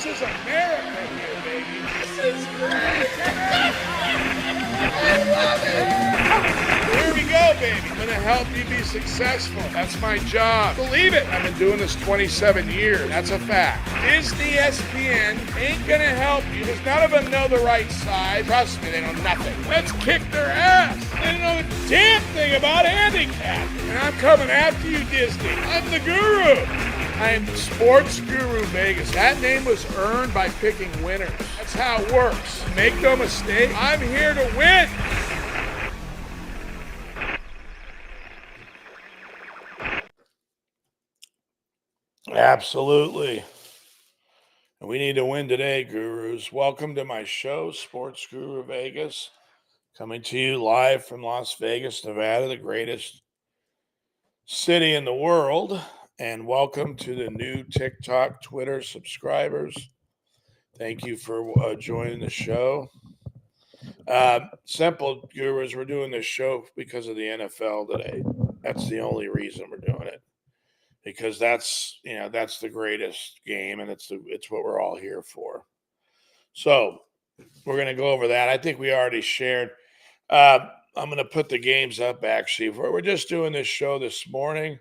This is America here, baby. This is great. I love it. Here we go, baby. I'm going to help you be successful. That's my job. Believe it. I've been doing this 27 years. That's a fact. Disney ESPN ain't going to help you because none of them know the right side. Trust me, they know nothing. Let's kick their ass. They don't know the damn thing about handicap. And I'm coming after you, Disney. I'm the guru. I'm Sportsguru.vegas. That name was earned by picking winners. That's how it works. Make no mistake, I'm here to win. Absolutely. We need to win today, gurus. Welcome to my show, Sportsguru.vegas. Coming to you live from Las Vegas, Nevada, the greatest city in the world. And welcome to the new TikTok, Twitter subscribers. Thank you for joining the show. Simple, gurus, we're doing this show because of the NFL today. That's the only reason we're doing it. Because that's the greatest game, and it's what we're all here for. So we're going to go over that. I think we already shared. I'm going to put the games up, actually. We're just doing this show this morning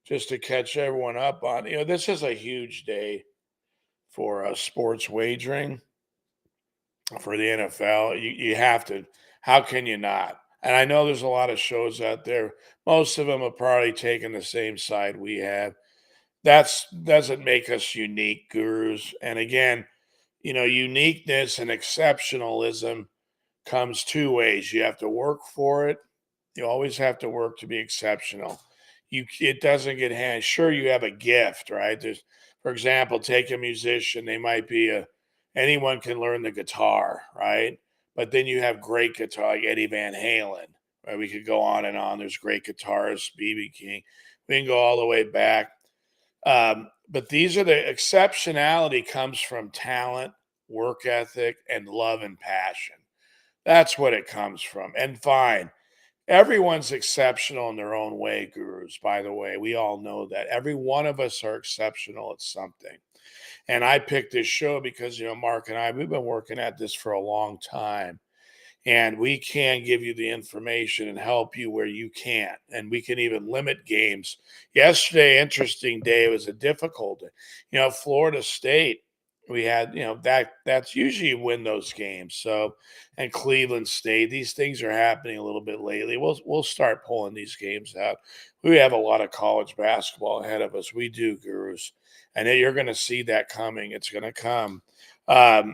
just to catch everyone up on, this is a huge day for sports wagering for the NFL. You have to. How can you not? And I know there's a lot of shows out there. Most of them have probably taken the same side we have. That doesn't make us unique, gurus. And again, uniqueness and exceptionalism comes two ways. You have to work for it. You always have to work to be exceptional. It doesn't get handed. Sure, you have a gift, right? For example, take a musician. They might be anyone can learn the guitar, right? But then you have great guitar like Eddie Van Halen, right? We could go on and on. There's great guitarists, B.B. King. We can go all the way back. But these are the exceptionality comes from talent, work ethic, and love and passion. That's what it comes from. And fine. Everyone's exceptional in their own way, gurus, by the way. We all know that. Every one of us are exceptional at something. And I picked this show because, Mark and I, we've been working at this for a long time. And we can give you the information and help you where you can't. And we can even limit games. Yesterday, interesting day. It was a difficult day. Florida State, we had, that's usually you win those games. So, and Cleveland State, these things are happening a little bit lately. We'll start pulling these games out. We have a lot of college basketball ahead of us. We do, gurus. And you're going to see that coming. It's going to come. But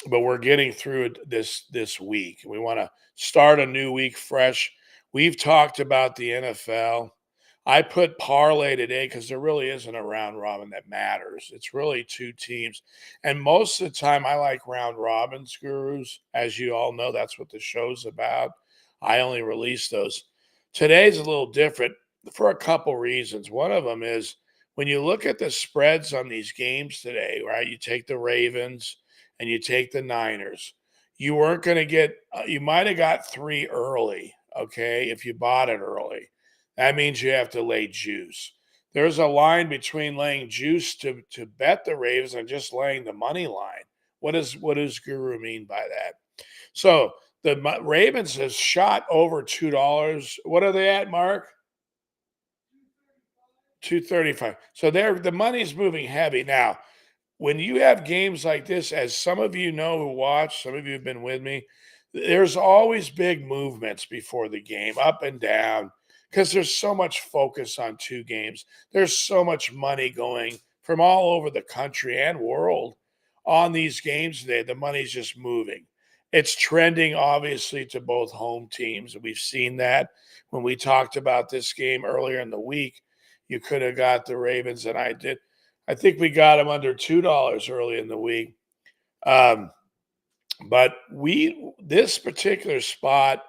we're getting through this week. We want to start a new week fresh. We've talked about the NFL. I put parlay today because there really isn't a round robin that matters. It's really two teams. And most of the time, I like round robins, gurus. As you all know, that's what the show's about. I only release those. Today's a little different for a couple reasons. One of them is when you look at the spreads on these games today, right? You take the Ravens and you take the Niners. You weren't going to get, you might have got 3 early, okay, if you bought it early. That means you have to lay juice. There's a line between laying juice to bet the Ravens and just laying the money line. What does Guru mean by that? So the Ravens has shot over $2. What are they at, Mark? $2.35. So the money's moving heavy. Now, when you have games like this, as some of you know who watch, some of you have been with me, there's always big movements before the game, up and down, because there's so much focus on two games. There's so much money going from all over the country and world on these games today. The money's just moving. It's trending, obviously, to both home teams. We've seen that when we talked about this game earlier in the week. You could have got the Ravens, and I did. I think we got them under $2 early in the week. But this particular spot,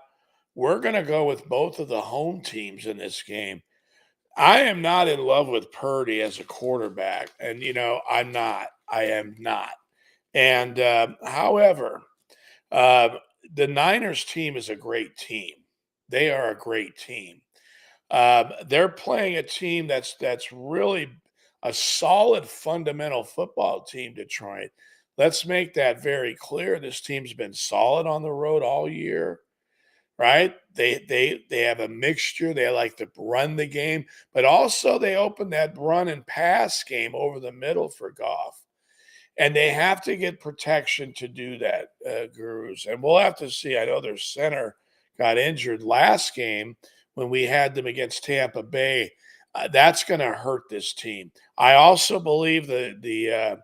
we're going to go with both of the home teams in this game. I am not in love with Purdy as a quarterback, and I'm not. I am not. And however, the Niners team is a great team. They are a great team. They're playing a team that's really a solid fundamental football team, Detroit. Let's make that very clear. This team's been solid on the road all year, right? They have a mixture. They like to run the game, but also they open that run and pass game over the middle for Goff. And they have to get protection to do that, Gurus. And we'll have to see. I know their center got injured last game when we had them against Tampa Bay. That's going to hurt this team. I also believe the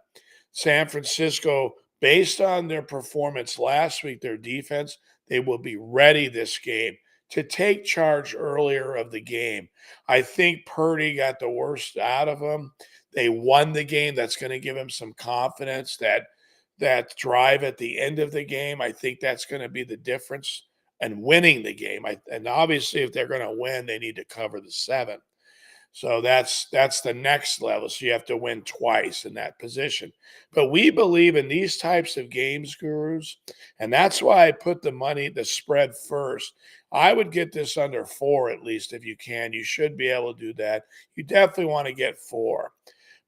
San Francisco, based on their performance last week, their defense, they will be ready this game to take charge earlier of the game. I think Purdy got the worst out of them. They won the game. That's going to give him some confidence. That drive at the end of the game, I think that's going to be the difference in winning the game. And obviously, if they're going to win, they need to cover the 7. So that's the next level. So you have to win twice in that position. But we believe in these types of games, Gurus, and that's why I put the spread first. I would get this under 4 at least if you can. You should be able to do that. You definitely want to get 4.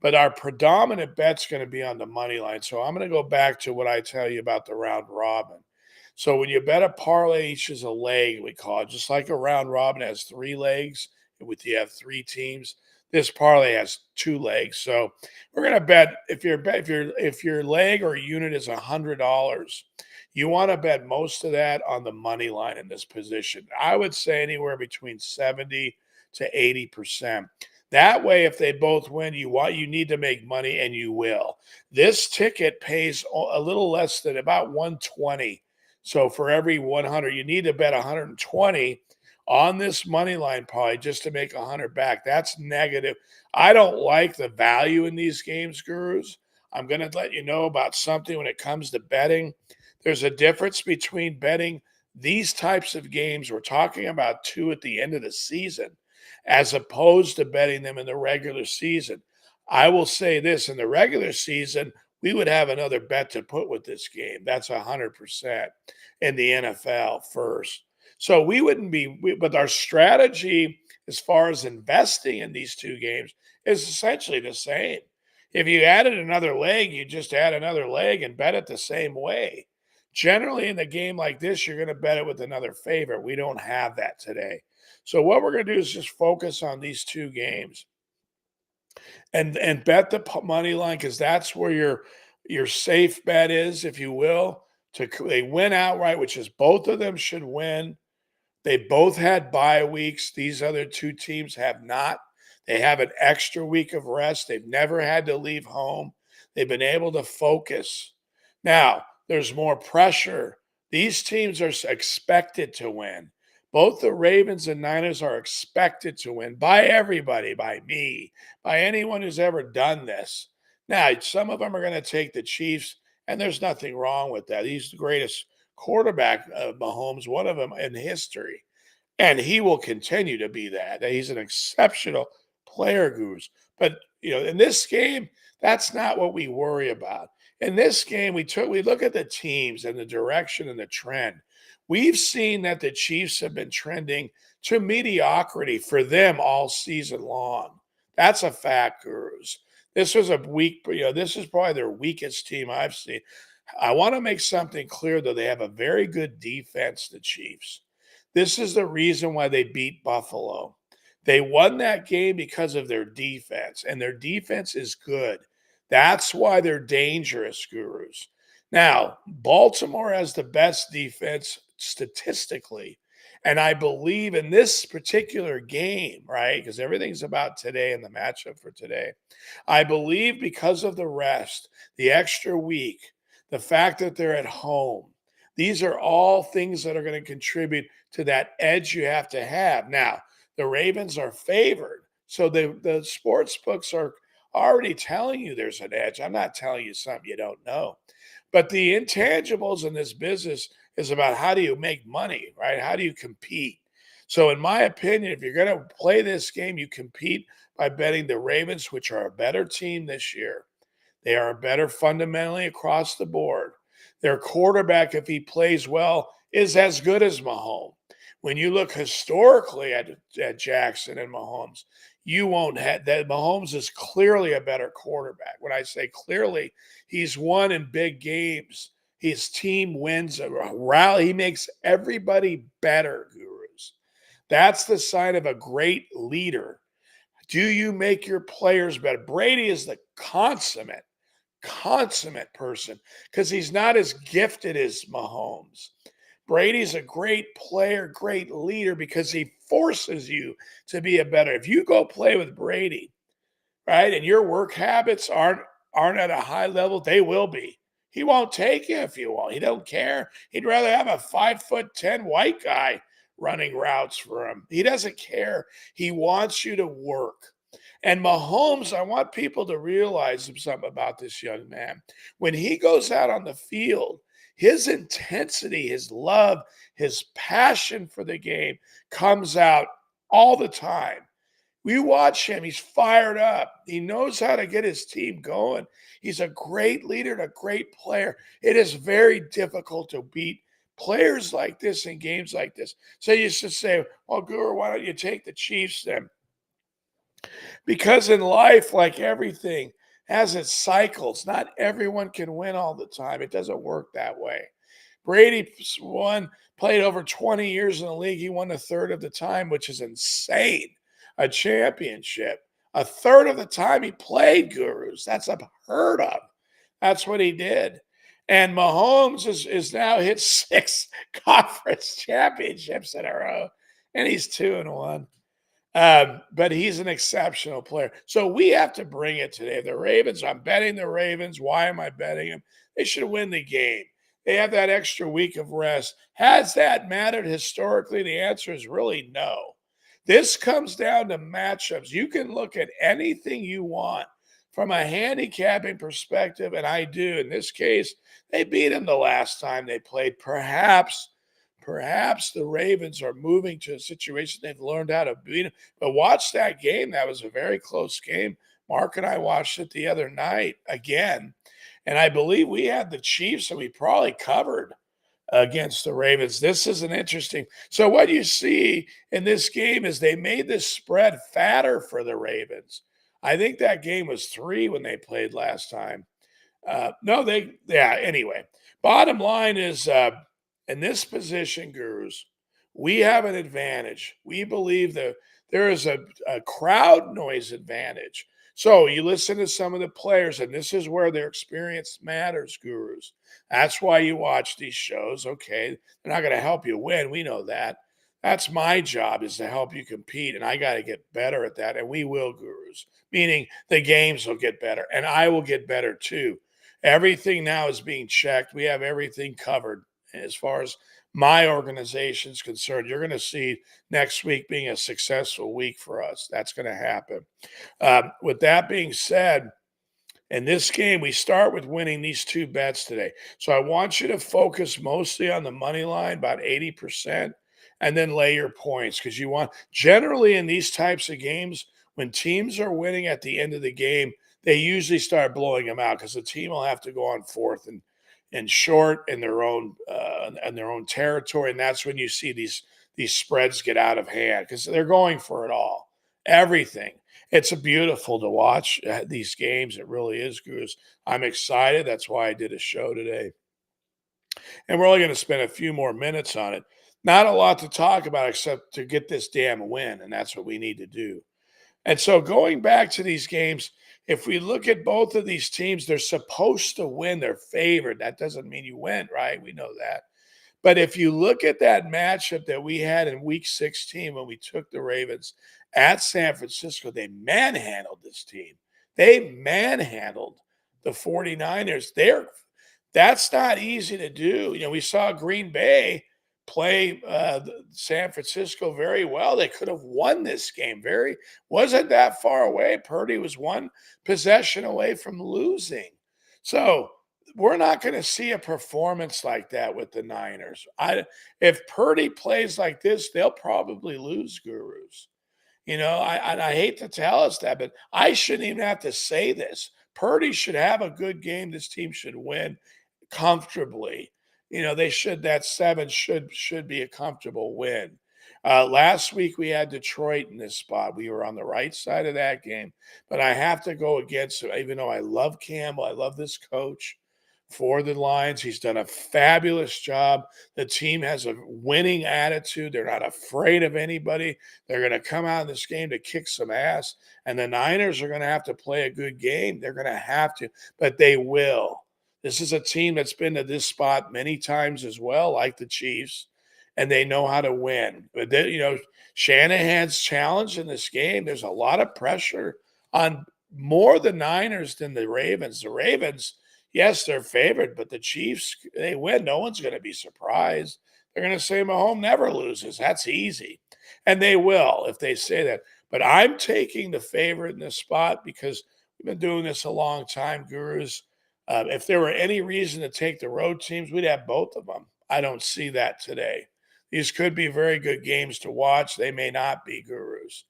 But our predominant bet's going to be on the money line. So I'm going to go back to what I tell you about the round robin. So when you bet a parlay, each is a leg, we call it, just like a round robin has 3 legs. With you have 3 teams, this parlay has 2 legs. So we're going to bet if your leg or unit is $100, you want to bet most of that on the money line in this position. I would say anywhere between 70 to 80%. That way, if they both win, you need to make money, and you will. This ticket pays a little less than about 120. So for every 100, you need to bet 120 on this money line probably just to make 100 back. That's negative. I don't like the value in these games, Gurus. I'm going to let you know about something when it comes to betting. There's a difference between betting these types of games. We're talking about 2 at the end of the season, as opposed to betting them in the regular season. I will say this, in the regular season, we would have another bet to put with this game. That's 100% in the NFL first. So we wouldn't be, but our strategy as far as investing in these 2 games is essentially the same. If you added another leg, you just add another leg and bet it the same way. Generally, in a game like this, you're going to bet it with another favorite. We don't have that today. So what we're going to do is just focus on these 2 games and bet the money line, because that's where your safe bet is, if you will. They win outright, which is both of them should win. They both had bye weeks. These other 2 teams have not. They have an extra week of rest. They've never had to leave home. They've been able to focus. Now, there's more pressure. These teams are expected to win. Both the Ravens and Niners are expected to win by everybody, by me, by anyone who's ever done this. Now, some of them are going to take the Chiefs, and there's nothing wrong with that. He's the greatest quarterback, Mahomes, one of them in history. And he will continue to be that. He's an exceptional player, Goose. But, in this game, that's not what we worry about. In this game, we look at the teams and the direction and the trend. We've seen that the Chiefs have been trending to mediocrity for them all season long. That's a fact, Gurus. This was a weak, this is probably their weakest team I've seen. I want to make something clear, though. They have a very good defense, the Chiefs. This is the reason why they beat Buffalo. They won that game because of their defense, and their defense is good. That's why they're dangerous, Gurus. Now, Baltimore has the best defense statistically, and I believe in this particular game, right, because everything's about today and the matchup for today. I believe because of the rest, the extra week, the fact that they're at home, these are all things that are going to contribute to that edge you have to have. Now, the Ravens are favored, so the sports books are already telling you there's an edge. I'm not telling you something you don't know. But the intangibles in this business is about how do you make money, right? How do you compete? So in my opinion, if you're going to play this game, you compete by betting the Ravens, which are a better team this year. They are better fundamentally across the board. Their quarterback, if he plays well, is as good as Mahomes. When you look historically at Jackson and Mahomes, you won't have that. Mahomes is clearly a better quarterback. When I say clearly, he's won in big games. His team wins a rally. He makes everybody better, gurus. That's the sign of a great leader. Do you make your players better? Brady is the consummate person because he's not as gifted as Mahomes. Brady's a great player, great leader because he forces you to be a better. If you go play with Brady, right, and your work habits aren't at a high level, they will be. He won't take you if you won't. He don't care. He'd rather have a 5'10" white guy running routes for him. He doesn't care. He wants you to work. And Mahomes, I want people to realize something about this young man. When he goes out on the field, his intensity, his love, his passion for the game comes out all the time. You watch him, he's fired up. He knows how to get his team going. He's a great leader and a great player. It is very difficult to beat players like this in games like this. So you should say, well, Guru, why don't you take the Chiefs then? Because in life, like everything, has its cycles. Not everyone can win all the time. It doesn't work that way. Brady played over 20 years in the league. He won a third of the time, which is insane. A championship. A third of the time he played, gurus. That's unheard of. That's what he did. And Mahomes is now hit 6 conference championships in a row, and he's 2-1. But he's an exceptional player. So we have to bring it today. The Ravens, I'm betting the Ravens. Why am I betting them? They should win the game. They have that extra week of rest. Has that mattered historically? The answer is really no. This comes down to matchups. You can look at anything you want from a handicapping perspective, and I do. In this case, they beat them the last time they played. Perhaps the Ravens are moving to a situation they've learned how to beat them. But watch that game. That was a very close game. Mark and I watched it the other night again. And I believe we had the Chiefs, and we probably covered against the Ravens. This is an interesting. So what you see in this game is they made this spread fatter for the Ravens. I think that game was 3 when they played last time. Anyway, bottom line is in this position, gurus, we have an advantage. We believe that there is a crowd noise advantage. So you listen to some of the players, and this is where their experience matters, gurus. That's why you watch these shows. Okay, they're not going to help you win. We know that. That's my job, is to help you compete, and I got to get better at that, and we will, gurus. Meaning the games will get better, and I will get better too. Everything now is being checked. We have everything covered as far as my organization is concerned. You're going to see next week being a successful week for us. That's going to happen. With that being said, in this game, we start with winning these 2 bets today. So I want you to focus mostly on the money line, about 80%, and then lay your points, because you want, generally in these types of games, when teams are winning at the end of the game, they usually start blowing them out because the team will have to go on fourth and short in their own territory, and that's when you see these spreads get out of hand because they're going for it all, everything. It's beautiful to watch these games. It really is, Goose. I'm excited. That's why I did a show today, and we're only going to spend a few more minutes on it. Not a lot to talk about except to get this damn win, and that's what we need to do. And so going back to these games, if we look at both of these teams, they're supposed to win. They're favored. That doesn't mean you win, right? We know that. But if you look at that matchup that we had in week 16 when we took the Ravens at San Francisco, they manhandled this team. They manhandled the 49ers. That's not easy to do. We saw Green Bay play San Francisco very well. They could have won this game. Wasn't that far away. Purdy was 1 possession away from losing. So we're not going to see a performance like that with the Niners. If Purdy plays like this, they'll probably lose, gurus. I hate to tell us that, but I shouldn't even have to say this. Purdy should have a good game. This team should win comfortably. That 7 should be a comfortable win. Last week we had Detroit in this spot. We were on the right side of that game, but I have to go against him, even though I love Campbell. I love this coach for the Lions. He's done a fabulous job. The team has a winning attitude. They're not afraid of anybody. They're going to come out in this game to kick some ass. And the Niners are going to have to play a good game. They're going to have to, but they will. This is a team that's been to this spot many times as well, like the Chiefs, and they know how to win. But then, Shanahan's challenge in this game, there's a lot of pressure on more the Niners than the Ravens. The Ravens, yes, they're favored, but the Chiefs, they win. No one's going to be surprised. They're going to say Mahomes never loses. That's easy. And they will if they say that. But I'm taking the favorite in this spot because we've been doing this a long time, Gurus. If there were any reason to take the road teams, we'd have both of them. I don't see that today. These could be very good games to watch. They may not be, Gurus.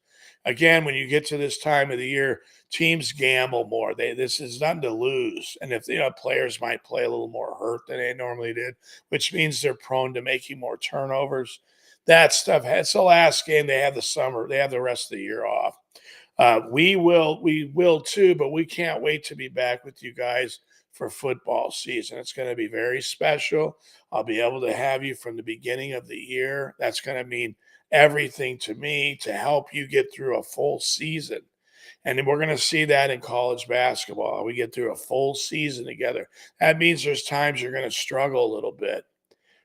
Again, when you get to this time of the year, teams gamble more. This is nothing to lose. And if players might play a little more hurt than they normally did, which means they're prone to making more turnovers. That stuff. It's the last game. They have the summer. They have the rest of the year off. We will too, but we can't wait to be back with you guys for football season. It's going to be very special. I'll be able to have you from the beginning of the year. That's going to mean everything to me to help you get through a full season. And then we're going to see that in college basketball. We get through a full season together. That means there's times you're going to struggle a little bit,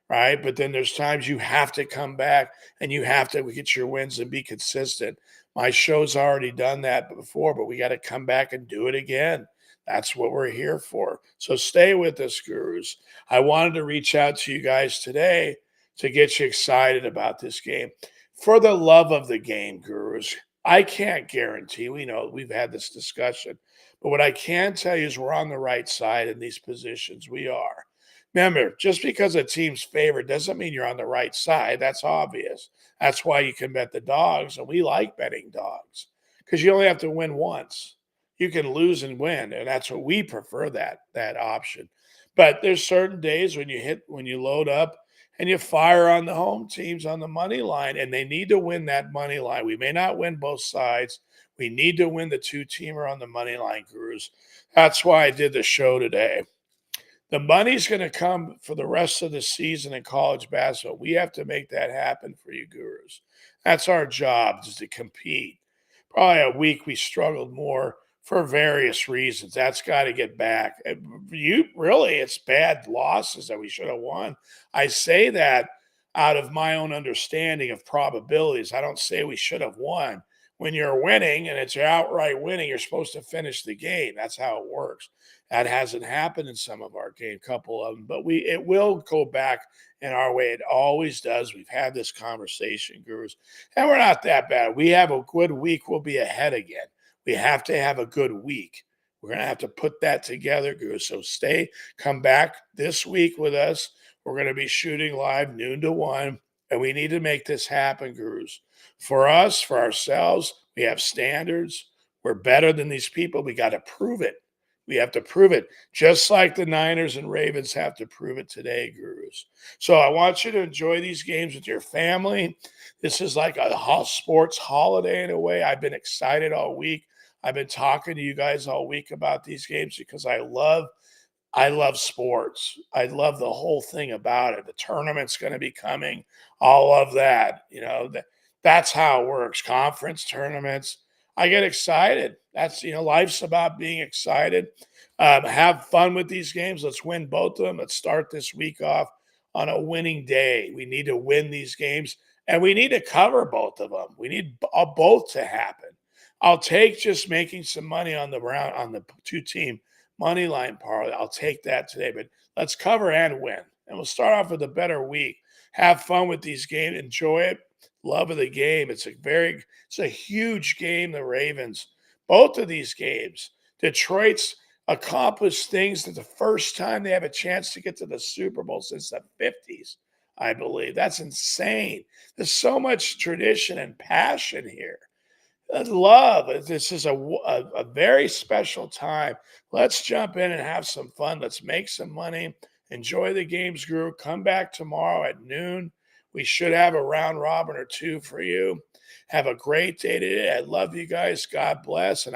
right? But then there's times you have to come back and you have to get your wins and be consistent. My show's already done that before, but we got to come back and do it again. That's what we're here for. So stay with us, Gurus. I wanted to reach out to you guys today to get you excited about this game. For the love of the game, Gurus, I can't guarantee, we know we've had this discussion, but what I can tell you is we're on the right side in these positions. We are. Remember, just because a team's favored doesn't mean you're on the right side. That's obvious. That's why you can bet the dogs, and we like betting dogs because you only have to win once. You can lose and win, and that's what we prefer, that option. But there's certain days when you load up and you fire on the home teams on the money line, and they need to win that money line. We may not win both sides. We need to win the two-teamer on the money line, Gurus. That's why I did the show today. The money's going to come for the rest of the season in college basketball. We have to make that happen for you, Gurus. That's our job, is to compete. Probably a week we struggled more for various reasons. That's got to get back. It's bad losses that we should have won. I say that out of my own understanding of probabilities. I don't say we should have won. When you're winning and it's outright winning, you're supposed to finish the game. That's how it works. That hasn't happened in some of our game, couple of them, but it will go back in our way. It always does. We've had this conversation, Gurus, and we're not that bad. We have a good week. We'll be ahead again. We have to have a good week. We're going to have to put that together, Gurus. So come back this week with us. We're going to be shooting live noon to 1, and we need to make this happen, Gurus. For us, for ourselves, we have standards. We're better than these people. We got to prove it. We have to prove it, just like the Niners and Ravens have to prove it today, Gurus. So I want you to enjoy these games with your family. This is like a sports holiday in a way. I've been excited all week. I've been talking to you guys all week about these games because I love sports. I love the whole thing about it. The tournament's going to be coming. All of that. That's how it works. Conference tournaments. I get excited. That's, life's about being excited. Have fun with these games. Let's win both of them. Let's start this week off on a winning day. We need to win these games, and we need to cover both of them. We need both to happen. I'll take just making some money on the two-team money line parlay. I'll take that today, but let's cover and win. And we'll start off with a better week. Have fun with these games. Enjoy it. Love of the game. It's a huge game, the Ravens. Both of these games. Detroit's accomplished things that the first time they have a chance to get to the Super Bowl since the 50s, I believe. That's insane. There's so much tradition and passion here. Love. This is a very special time. Let's jump in and have some fun. Let's make some money. Enjoy the games, Guru. Come back tomorrow at noon. We should have a round robin or two for you. Have a great day today. I love you guys. God bless. And